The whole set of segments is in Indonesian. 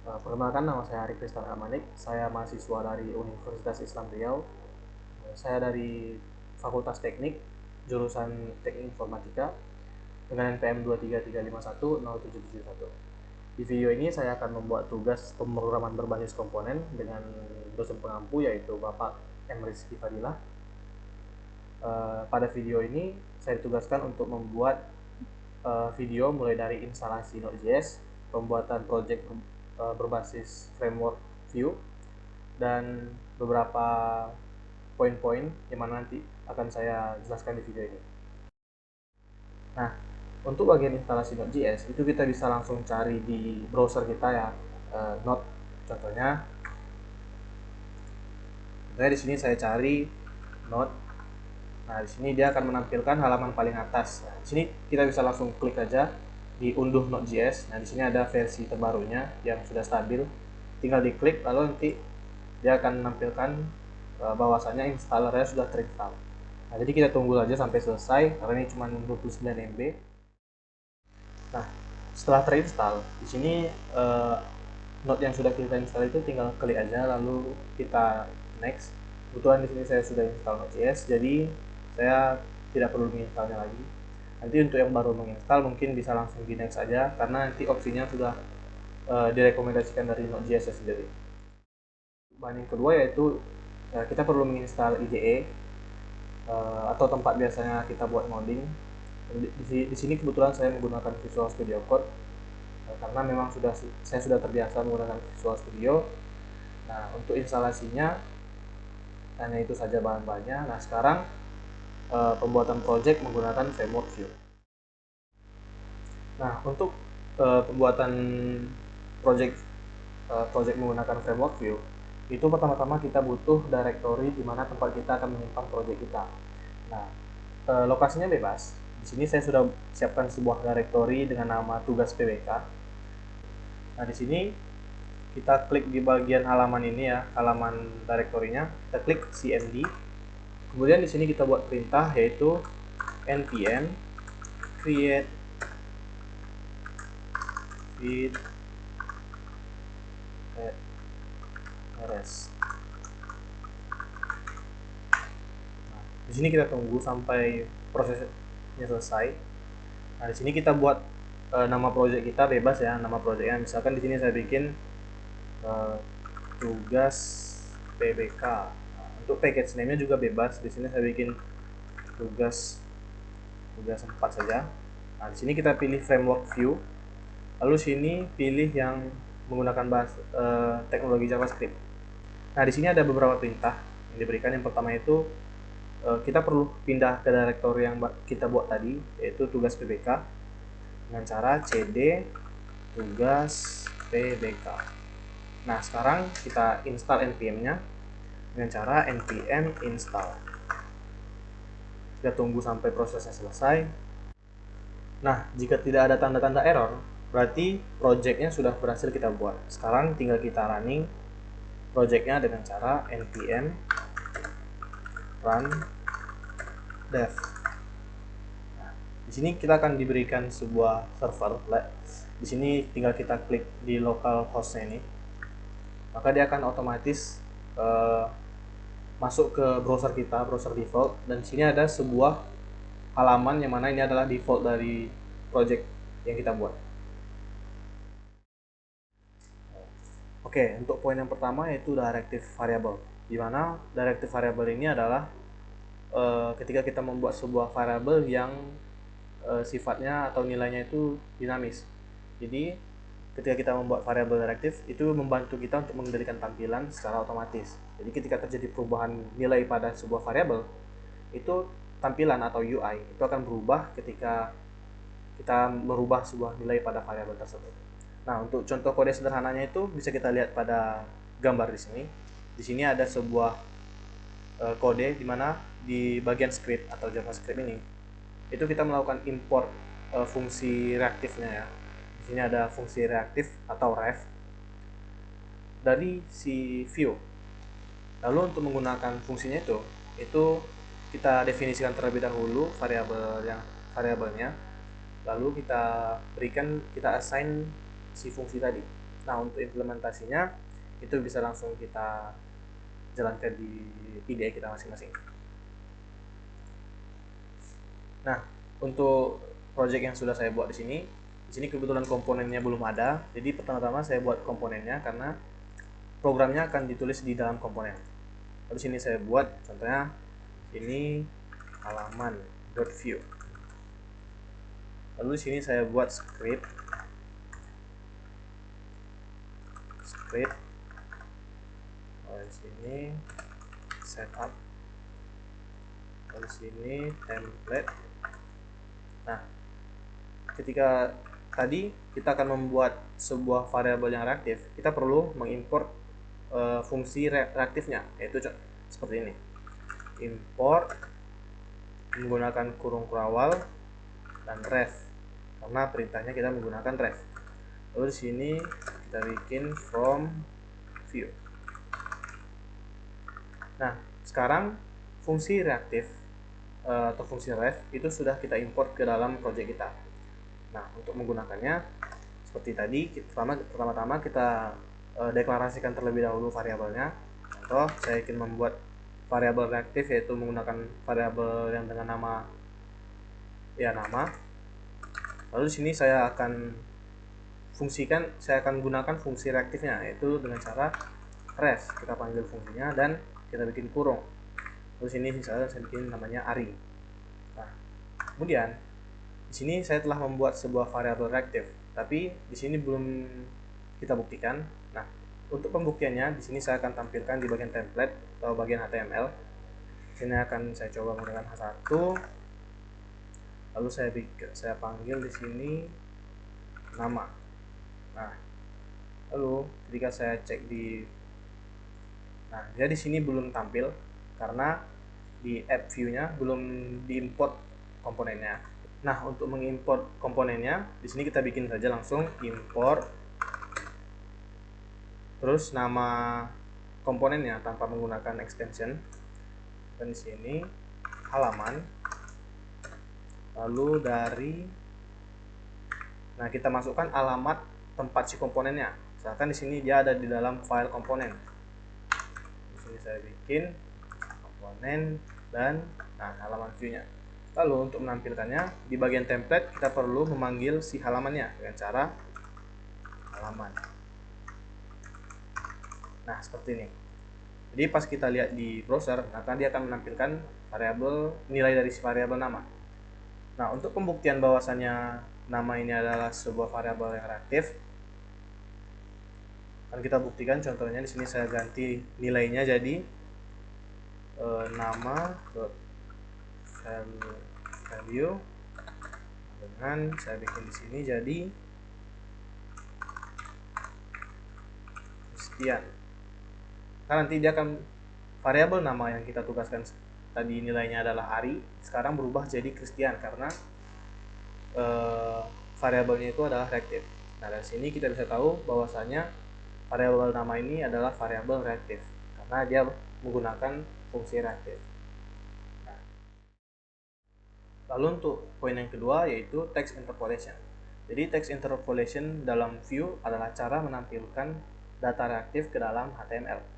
Perkenalkan, nama saya Arif Kristan Amanik. Saya mahasiswa dari Universitas Islam Riau. Saya dari Fakultas Teknik, jurusan Teknik Informatika, dengan NPM 233510771. Di video ini saya akan membuat tugas pemrograman berbasis komponen dengan dosen pengampu, yaitu Bapak M. Rizky Fadilah. Pada video ini saya ditugaskan untuk membuat video mulai dari instalasi Node.js, pembuatan project berbasis framework Vue, dan beberapa poin-poin yang mana nanti akan saya jelaskan di video ini. Nah, untuk bagian instalasi Node.js itu kita bisa langsung cari di browser kita ya, Node. Contohnya di sini saya cari Node. Nah, di sini dia akan menampilkan halaman paling atas. Nah, di sini kita bisa langsung klik aja di unduh Node.js. Nah, di sini ada versi terbarunya yang sudah stabil. Tinggal diklik, lalu nanti dia akan menampilkan bahwasanya installernya sudah terinstall. Nah, jadi kita tunggu aja sampai selesai karena ini cuma 29 MB. Nah, setelah terinstall, di sini Node yang sudah kita install itu tinggal klik aja lalu kita next. Kebetulan di sini saya sudah install Node.js, jadi saya tidak perlu menginstalnya lagi. Nanti untuk yang baru menginstal mungkin bisa langsung di next aja karena nanti opsinya sudah direkomendasikan dari Node.js sendiri. Bahan yang kedua yaitu kita perlu menginstal IDE atau tempat biasanya kita buat modding. Di sini kebetulan saya menggunakan Visual Studio Code karena memang saya sudah terbiasa menggunakan Visual Studio. Nah, untuk instalasinya hanya itu saja bahan-bahannya. Nah, sekarang pembuatan project menggunakan framework Vue. Nah, untuk pembuatan project menggunakan framework Vue, itu pertama-tama kita butuh directory di mana tempat kita akan menyimpan project kita. Nah, lokasinya bebas. Di sini saya sudah siapkan sebuah directory dengan nama tugas PBK. Nah, di sini kita klik di bagian halaman ini ya, halaman directory-nya. Kita klik cmd. Kemudian di sini kita buat perintah yaitu npm create rs. Nah, di sini kita tunggu sampai prosesnya selesai. Nah, di sini kita buat nama project kita bebas ya, nama projectnya. Misalkan di sini saya bikin tugas PBK. Nah, untuk package name-nya juga bebas. Di sini saya bikin tugas 4 saja. Nah, di sini kita pilih framework Vue. Lalu sini pilih yang menggunakan teknologi JavaScript. Nah, di sini ada beberapa perintah yang diberikan. Yang pertama itu kita perlu pindah ke directory yang kita buat tadi, yaitu tugas PBK dengan cara cd tugas PBK. Nah, sekarang kita install npm-nya dengan cara npm install. Kita tunggu sampai prosesnya selesai. Nah, jika tidak ada tanda-tanda error, berarti projectnya sudah berhasil kita buat. Sekarang tinggal kita running projectnya dengan cara npm run dev. Nah, di sini kita akan diberikan sebuah server. Di sini tinggal kita klik di local hostnya ini, maka dia akan otomatis masuk ke browser kita, browser default. Dan di sini ada sebuah halaman yang mana ini adalah default dari project yang kita buat. Oke, untuk poin yang pertama yaitu directive variable. Di mana directive variable ini adalah ketika kita membuat sebuah variable yang sifatnya atau nilainya itu dinamis. Jadi ketika kita membuat variable directive itu membantu kita untuk mengendalikan tampilan secara otomatis. Jadi ketika terjadi perubahan nilai pada sebuah variable, itu tampilan atau UI itu akan berubah ketika kita merubah sebuah nilai pada variabel tersebut. Nah, untuk contoh kode sederhananya itu bisa kita lihat pada gambar di sini. Di sini ada sebuah kode di mana di bagian script atau JavaScript ini itu kita melakukan import fungsi reaktifnya ya. Di sini ada fungsi reaktif atau ref dari si Vue. Lalu untuk menggunakan fungsinya itu kita definisikan terlebih dahulu variabelnya, lalu kita assign si fungsi tadi. Nah, untuk implementasinya itu bisa langsung kita jalankan di IDE kita masing-masing. Nah, untuk project yang sudah saya buat di sini kebetulan komponennya belum ada. Jadi pertama-tama saya buat komponennya karena programnya akan ditulis di dalam komponen. Lalu sini saya buat contohnya ini halaman.view. Lalu di sini saya buat script. Lalu sini setup. Lalu sini template. Nah, ketika tadi kita akan membuat sebuah variabel yang reaktif, kita perlu mengimport fungsi reaktifnya, yaitu seperti ini. Import menggunakan kurung kurawal dan ref, karena perintahnya kita menggunakan ref. Lalu di sini kita bikin from view. Nah, sekarang fungsi reaktif atau fungsi ref itu sudah kita import ke dalam project kita. Nah, untuk menggunakannya seperti tadi, pertama-tama kita deklarasikan terlebih dahulu variabelnya. Contoh, saya ingin membuat variabel reaktif, yaitu menggunakan variabel yang dengan nama Lalu di sini saya akan gunakan fungsi reaktifnya, yaitu dengan cara ref. Kita panggil fungsinya dan kita bikin kurung. Lalu sini misalnya saya bikin namanya Ari. Nah, kemudian di sini saya telah membuat sebuah variabel reaktif, tapi di sini belum kita buktikan. Nah, untuk pembuktiannya di sini saya akan tampilkan di bagian template atau bagian HTML. Sini akan saya coba menggunakan H1. Lalu saya panggil di sini nama. Nah, lalu ketika saya cek dia di sini belum tampil karena di app view-nya belum diimport komponennya. Nah, untuk mengimport komponennya, di sini kita bikin saja langsung import terus nama komponennya tanpa menggunakan extension. Dan di sini halaman. Lalu kita masukkan alamat tempat si komponennya. Misalkan di sini dia ada di dalam file komponen. Di sini saya bikin komponen dan halaman view-nya. Lalu untuk menampilkannya di bagian template kita perlu memanggil si halamannya dengan cara halaman. Nah, seperti ini. Jadi pas kita lihat di browser, maka dia akan menampilkan nilai dari si variabel nama. Nah, untuk pembuktian bahwasannya nama ini adalah sebuah variabel yang reaktif, akan kita buktikan. Contohnya di sini saya ganti nilainya jadi nama value dengan saya bikin di sini jadi Christian. Nah, nanti dia akan variabel nama yang kita tugaskan tadi nilainya adalah Ari, sekarang berubah jadi Christian karena variabelnya itu adalah reaktif. Nah, dari sini kita bisa tahu bahwasanya variabel nama ini adalah variabel reaktif karena dia menggunakan fungsi reaktif. Nah, lalu untuk poin yang kedua yaitu text interpolation. Jadi text interpolation dalam view adalah cara menampilkan data reaktif ke dalam HTML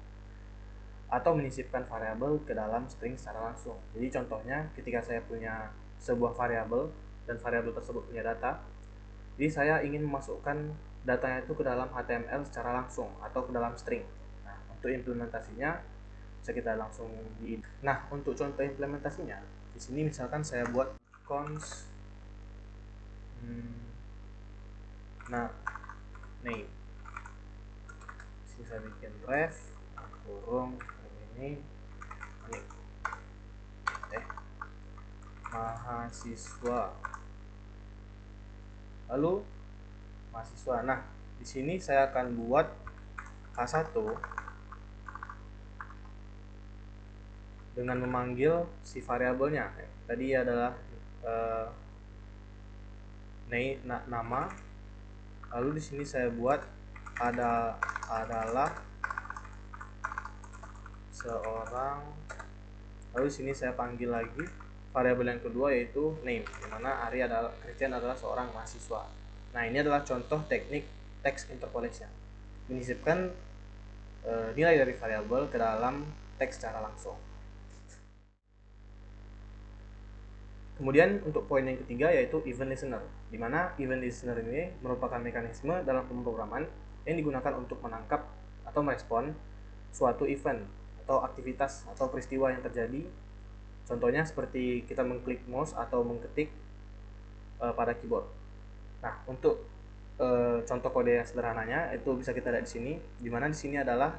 atau menyisipkan variabel ke dalam string secara langsung. Jadi contohnya ketika saya punya sebuah variabel dan variabel tersebut punya data, jadi saya ingin memasukkan datanya itu ke dalam HTML secara langsung atau ke dalam string. Nah, untuk implementasinya bisa kita langsung Nah, untuk contoh implementasinya, di sini misalkan saya buat const name. Di sini saya bikin ref kurung ini mahasiswa. Lalu mahasiswa. Nah, di sini saya akan buat H1 dengan memanggil si variabelnya. Tadi adalah nama. Lalu di sini saya buat adalah seorang. Lalu di sini saya panggil lagi variabel yang kedua yaitu name, di mana Christian adalah seorang mahasiswa. Nah, ini adalah contoh teknik text interpolation. menyisipkan nilai dari variabel ke dalam teks secara langsung. Kemudian untuk poin yang ketiga yaitu event listener, di mana event listener ini merupakan mekanisme dalam pemrograman yang digunakan untuk menangkap atau merespon suatu event atau aktivitas atau peristiwa yang terjadi. Contohnya seperti kita mengklik mouse atau mengetik pada keyboard. Nah, untuk contoh kode yang sederhananya itu bisa kita lihat di sini, di mana di sini adalah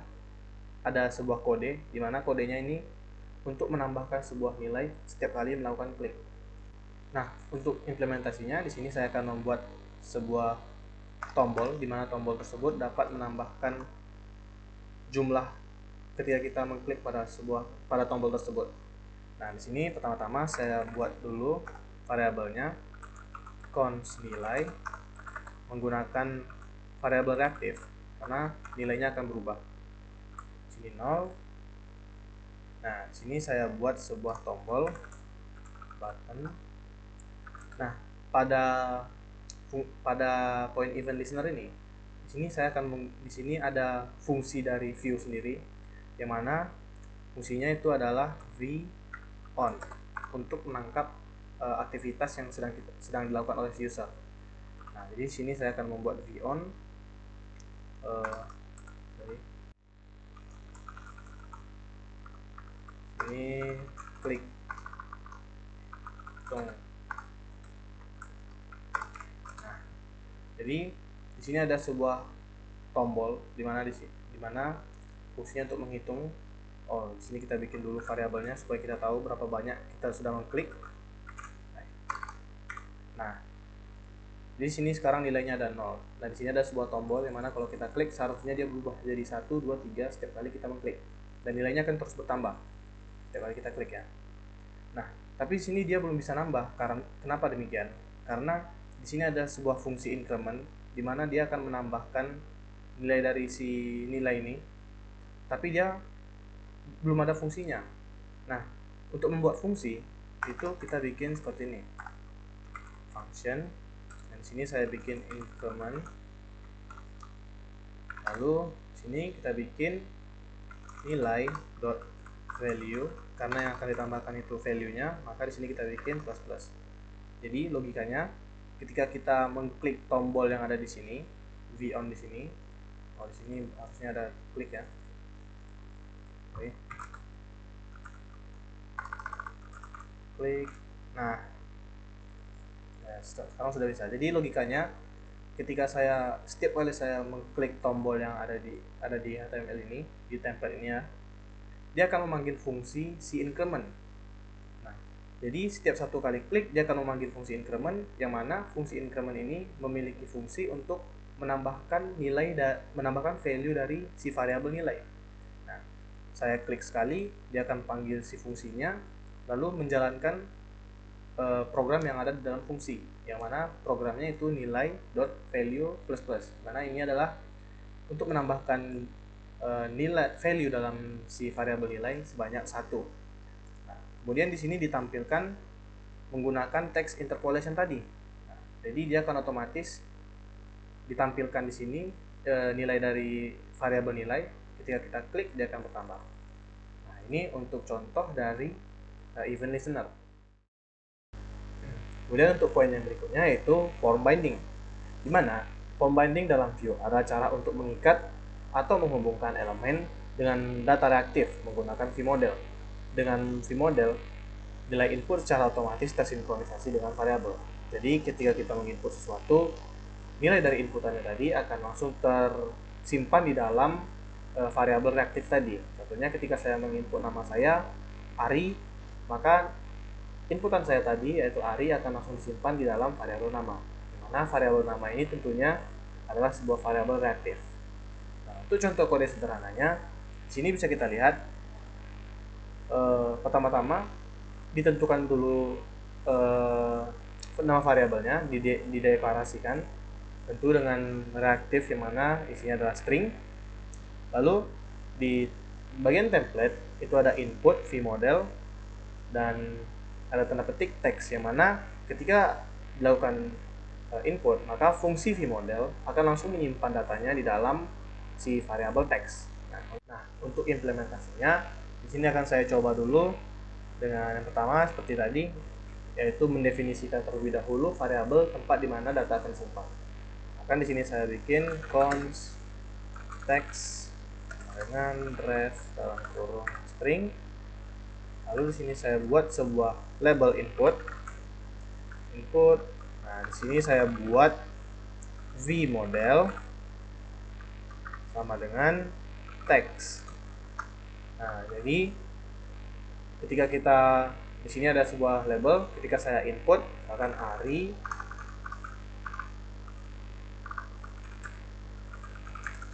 ada sebuah kode, di mana kodenya ini untuk menambahkan sebuah nilai setiap kali melakukan klik. Nah, untuk implementasinya di sini saya akan membuat sebuah tombol, di mana tombol tersebut dapat menambahkan jumlah ketika kita mengklik pada tombol tersebut. Nah, di sini pertama-tama saya buat dulu variabelnya const nilai menggunakan variabel reaktif karena nilainya akan berubah. Sini 0. Nah, di sini saya buat sebuah tombol button. Nah, pada point event listener ini, di sini ada fungsi dari view sendiri, yang mana fungsinya itu adalah v-on untuk menangkap aktivitas yang sedang dilakukan oleh user. Nah, jadi di sini saya akan membuat v-on ini klik dong. Nah, jadi di sini ada sebuah tombol di mana fungsinya untuk menghitung. Oh, di sini kita bikin dulu variabelnya supaya kita tahu berapa banyak kita sudah mengklik. Nah, di sini sekarang nilainya ada 0. Nah, di sini ada sebuah tombol yang mana kalau kita klik seharusnya dia berubah jadi 1, 2, 3 setiap kali kita mengklik. Dan nilainya akan terus bertambah setiap kali kita klik ya. Nah, tapi di sini dia belum bisa nambah. Kenapa demikian? Karena di sini ada sebuah fungsi increment di mana dia akan menambahkan nilai dari si nilai ini, tapi dia belum ada fungsinya. Nah, untuk membuat fungsi itu kita bikin seperti ini, function, dan di sini saya bikin increment, lalu sini kita bikin nilai dot value, karena yang akan ditambahkan itu value-nya, maka di sini kita bikin plus plus. Jadi logikanya ketika kita mengklik tombol yang ada di sini, v-on di sini, di sini harusnya ada klik ya. Oke. Klik. Nah, ya, sekarang sudah bisa. Jadi logikanya ketika setiap kali saya mengklik tombol yang ada di HTML ini, di template ini ya, dia akan memanggil fungsi si increment. Nah, jadi setiap satu kali klik dia akan memanggil fungsi increment, yang mana fungsi increment ini memiliki fungsi untuk menambahkan value dari si variabel nilai. Nah, saya klik sekali, dia akan panggil si fungsinya, lalu menjalankan program yang ada di dalam fungsi, yang mana programnya itu nilai dot value plus plus. Karena ini adalah untuk menambahkan nilai value dalam si variabel nilai sebanyak 1. Nah, kemudian di sini ditampilkan menggunakan text interpolation tadi. Nah, jadi dia akan otomatis ditampilkan di sini nilai dari variabel nilai. Ketika kita klik dia akan bertambah. Nah, ini untuk contoh dari event listener. Kemudian untuk poin yang berikutnya yaitu form binding, di mana form binding dalam Vue adalah cara untuk mengikat atau menghubungkan elemen dengan data reaktif menggunakan vModel. Dengan vModel, nilai input secara otomatis tersinkronisasi dengan variabel. Jadi ketika kita menginput sesuatu, nilai dari inputannya tadi akan langsung tersimpan di dalam variabel reaktif tadi. Contohnya ketika saya menginput nama saya Ari, maka inputan saya tadi yaitu Ari akan langsung disimpan di dalam variabel nama. Dimana variabel nama ini tentunya adalah sebuah variabel reaktif. Nah, untuk contoh kode sederhananya, di sini bisa kita lihat pertama-tama ditentukan dulu nama variabelnya, dideklarasikan tentu dengan reaktif yang mana isinya adalah string. Lalu di bagian template itu ada input vModel dan ada tanda petik teks, yang mana ketika dilakukan input maka fungsi vModel akan langsung menyimpan datanya di dalam si variabel text. Nah, untuk implementasinya di sini akan saya coba dulu dengan yang pertama seperti tadi, yaitu mendefinisikan terlebih dahulu variabel tempat di mana data akan disimpan. Akan di sini saya bikin const text dengan ref dalam kurung string. Lalu di sini saya buat sebuah label input. Nah, di sini saya buat v model sama dengan text. Nah, jadi ketika kita di sini ada sebuah label, ketika saya input misalkan Ari.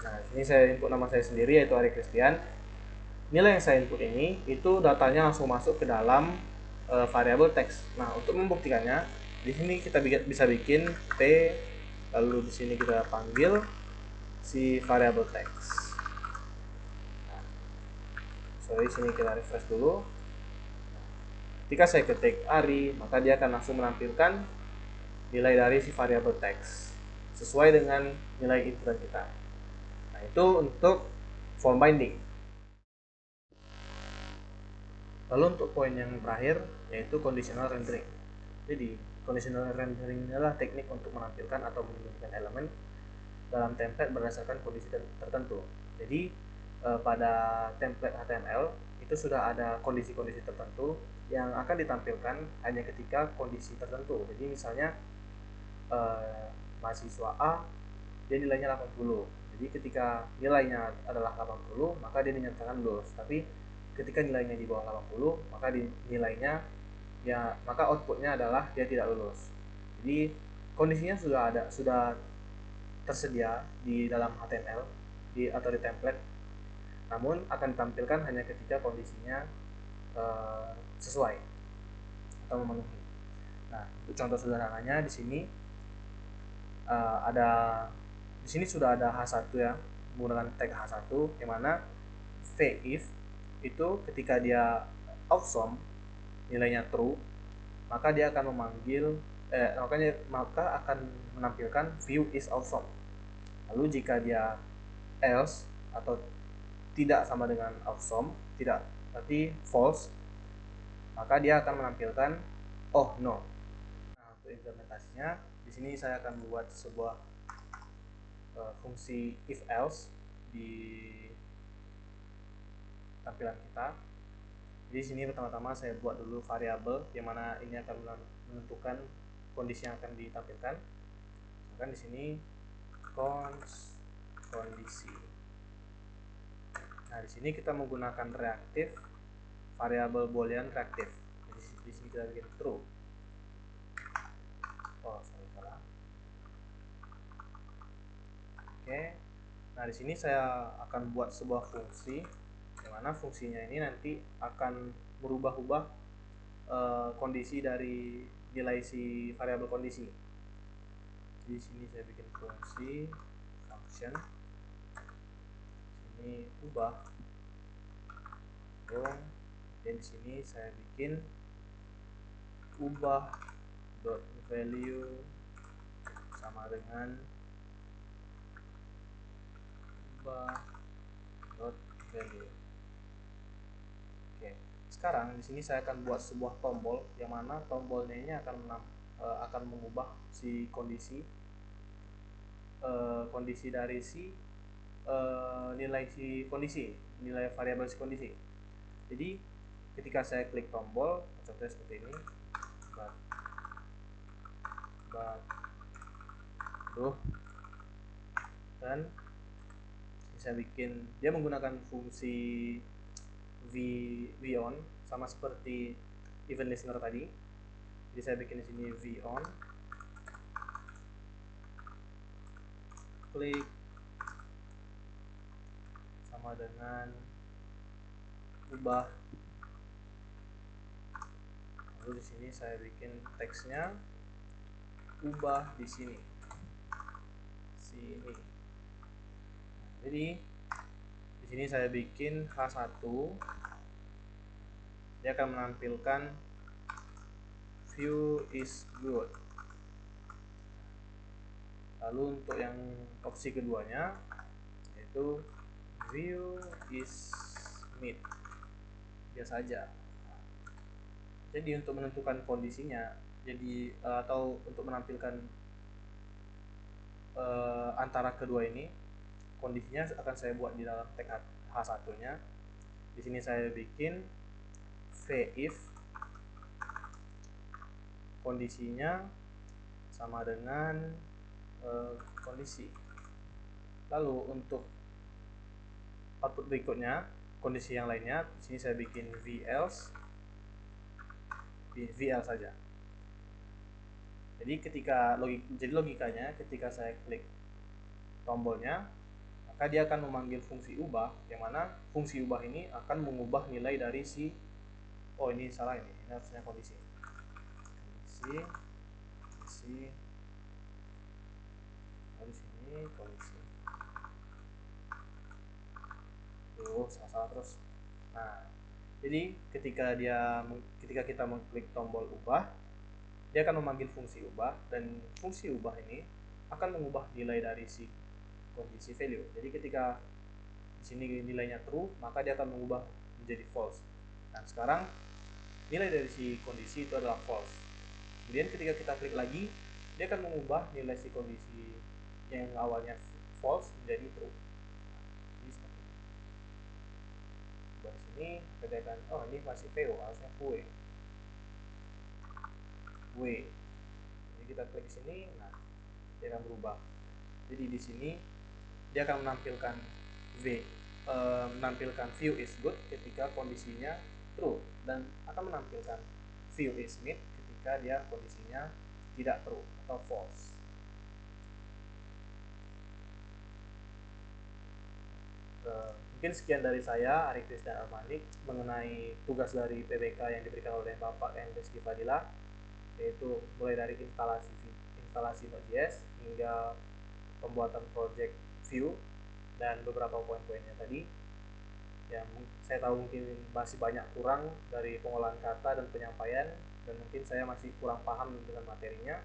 Nah, di sini saya input nama saya sendiri yaitu Ari Christian. Nilai yang saya input ini itu datanya langsung masuk ke dalam variabel text. Nah, untuk membuktikannya, di sini kita bisa bikin t, lalu di sini kita panggil si variabel text. Nah, sorry, sini kita refresh dulu. Ketika saya ketik Ari, maka dia akan langsung menampilkan nilai dari si variabel text sesuai dengan nilai input kita. Nah, itu untuk form binding. Lalu untuk poin yang terakhir yaitu conditional rendering. Jadi conditional rendering adalah teknik untuk menampilkan atau menyembunyikan elemen dalam template berdasarkan kondisi tertentu. Jadi pada template HTML itu sudah ada kondisi-kondisi tertentu yang akan ditampilkan hanya ketika kondisi tertentu. Jadi misalnya mahasiswa A dia nilainya 80. Jadi ketika nilainya adalah 80 maka dia dinyatakan lulus. Tapi ketika nilainya di bawah 80 maka nilainya ya maka outputnya adalah dia tidak lulus. Jadi kondisinya sudah tersedia di dalam HTML atau di template, namun akan ditampilkan hanya ketika kondisinya sesuai atau memenuhi. Nah, untuk contoh sederhananya di sini di sini sudah ada H1 ya, menggunakan tag H1 yang mana if itu ketika dia awesome nilainya true, maka dia akan memanggil maka akan menampilkan view is awesome. Lalu jika dia else atau tidak sama dengan awesome, tidak berarti false, maka dia akan menampilkan oh no. Nah, untuk implementasinya di sini saya akan membuat sebuah fungsi if else di tampilan kita. Di sini pertama-tama saya buat dulu variabel yang mana ini akan menentukan kondisi yang akan ditampilkan. Misalkan di sini const kondisi. Nah, di sini kita menggunakan reaktif variabel boolean reaktif. Jadi di sini kita bikin true. Oh, salah. Oke. Nah, di sini saya akan buat sebuah fungsi di mana fungsinya ini nanti akan berubah-ubah kondisi dari nilai si variabel kondisi. Di sini saya bikin fungsi function. Ini ubah. Dan di sini saya bikin ubah dot value sama dengan ubah dot value. Oke, sekarang di sini saya akan buat sebuah tombol yang mana tombolnya ini akan mengubah si kondisi dari si nilai si kondisi, nilai variabel si kondisi. Jadi ketika saya klik tombol, contohnya seperti ini, dan bisa bikin dia menggunakan fungsi on sama seperti event listener tadi. Jadi saya bikin di sini on klik sama dengan ubah. Lalu di sini saya bikin teksnya ubah di sini. Jadi di sini saya bikin H1, dia akan menampilkan view is good. Lalu untuk yang opsi keduanya yaitu itu view is mid biasa aja. Jadi untuk menentukan kondisinya, jadi atau untuk menampilkan antara kedua ini, kondisinya akan saya buat di dalam tag H1-nya. Di sini saya bikin v-if kondisinya sama dengan kondisi. Lalu untuk output berikutnya, kondisi yang lainnya, di sini saya bikin v-else saja. Jadi logikanya ketika saya klik tombolnya, maka dia akan memanggil fungsi ubah, yang mana fungsi ubah ini akan mengubah nilai dari si ini salah, ini harusnya kondisi lalu sini kondisi salah terus. Nah, jadi ketika kita mengklik tombol ubah, dia akan memanggil fungsi ubah, dan fungsi ubah ini akan mengubah nilai dari si kondisi value. Jadi ketika di sini nilainya true, maka dia akan mengubah menjadi false. Dan sekarang nilai dari si kondisi itu adalah false. Kemudian ketika kita klik lagi, dia akan mengubah nilai si kondisi yang awalnya false menjadi true. Jadi seperti ini. Dari sini kita akan ini masih VO, harusnya VW. Jadi kita klik di sini, nah dia akan berubah. Jadi di sini dia akan menampilkan menampilkan view is good ketika kondisinya true, dan akan menampilkan view is mid ketika dia kondisinya tidak true atau false. Mungkin sekian dari saya, Ari Krisna Armanik, mengenai tugas dari PBK yang diberikan oleh Bapak M. Rizky Fadila, yaitu mulai dari instalasi Node.js hingga pembuatan project view dan beberapa poin-poinnya tadi. Ya, saya tahu mungkin masih banyak kurang dari pengolahan kata dan penyampaian, dan mungkin saya masih kurang paham dengan materinya,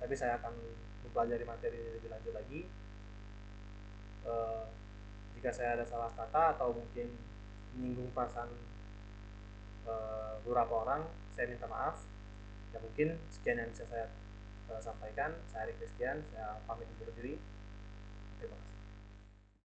tapi saya akan mempelajari materi ini lebih lanjut lagi. Jika saya ada salah kata atau mungkin menyinggung perasaan beberapa orang, saya minta maaf. Ya, mungkin sekian yang bisa saya sampaikan. Saya Ari Christian, saya pamit undur diri. Terima kasih.